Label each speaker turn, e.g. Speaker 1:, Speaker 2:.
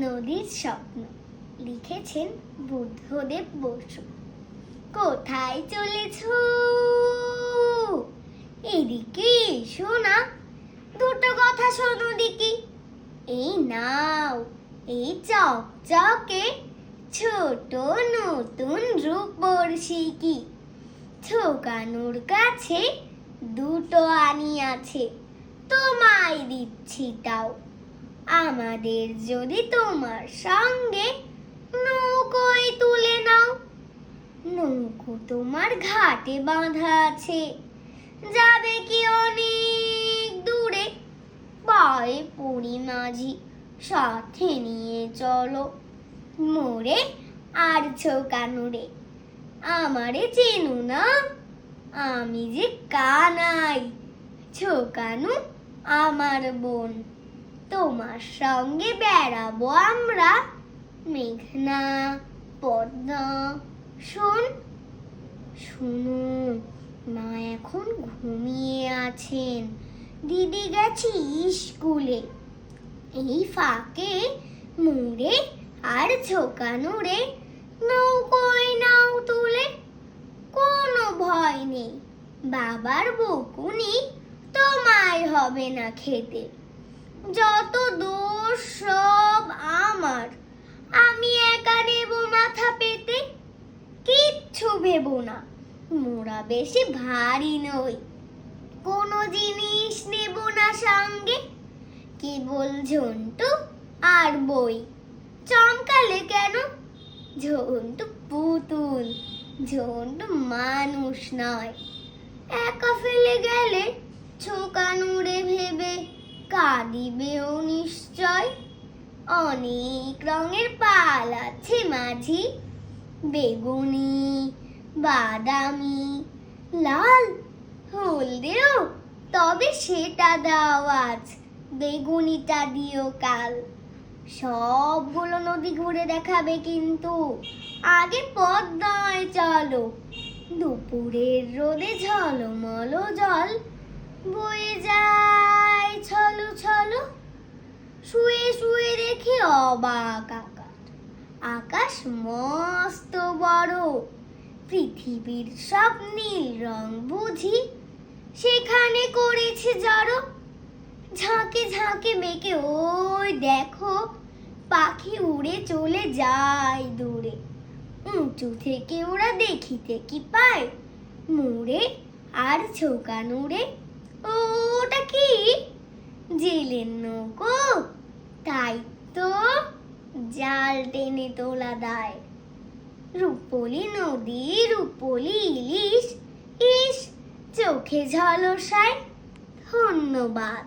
Speaker 1: নদীর স্বপ্ন লিখেছেন বুদ্ধদেব বসু। কোথায় চলেছ? এদিকে এসো না, দুটো কথা শোনো দিকি। এই নাও এই চকচকে ছোট নতুন রূপবর্ষী কি, ছোকানুর কাছে দুটো আনিয়াছে, তোমায় দিচ্ছি তাও। আমাদের যদি তোমার সঙ্গে নৌকোয় তুলে নাও। নৌকো তোমার ঘাটে বাঁধা আছে, যাবে কি অনেক দূরে। পায়ে পড়ি মাঝি, সাথে নিয়ে চলো মোরে আর ছোকানুরে। আমারে চেনো না, আমি যে কানাই, ছোকানু আমার বোন। তোমার সঙ্গে বেড়াবো আমরা, মেঘনা পদ্মা। শুনো, মা এখন ঘুমিয়ে আছেন, দিদি গেছে স্কুলে। এই ফাঁকে মুড়ে আর ছোকানুরে নৌকোয় নাও তুলে। কোনো ভয় নেই, বাবার বকুনি তোমায় হবে না খেতে। যত দোষ সব আমার, আমি একা নেব মাথা পেতে। কিচ্ছু ভেবো না, মোরা বেশি ভারী নই, কোনো জিনিস নেব না সঙ্গে। কেবল ঝন্টু আর বই। চমকালে কেন? ঝন্টু পুতুল, ঝন্টু মানুষ নয়। একা ফেলে গেলে ছোকানুরে ভেবে কাঁদিবেও নিশ্চয়। অনেক রঙের পাল আছে মাঝি, বেগুনি, বাদামি, লাল, হলদেও। তবে সেটা দাও আজ, বেগুনিটা দিও কাল। সবগুলো নদী ঘুরে দেখাবে কিন্তু, আগে পদ্মায় চলো। দুপুরের রোদে ঝলমল জল বয়ে যায় ছলো ছলো। শুয়ে শুয়ে দেখি অবাক আকাশ, আকাশ মস্ত বড়। পৃথিবীর সব নীল রং বুঝি সেখানে করেছে জড়ো। ঝাঁকে ঝাঁকে মেঘে ওই দেখো, পাখি উড়ে চলে যায় দূরে। উঁচু থেকে ওরা দেখিতে কি পায়, মুড়ে আর ছোকানুরে। ওটা কি? জেলের নৌকো, তাই তো, জাল টেনে তোলা দায়। রূপলি নদী, রূপলি ইলিশ, ইস চোখে ঝলসায়। ধন্যবাদ।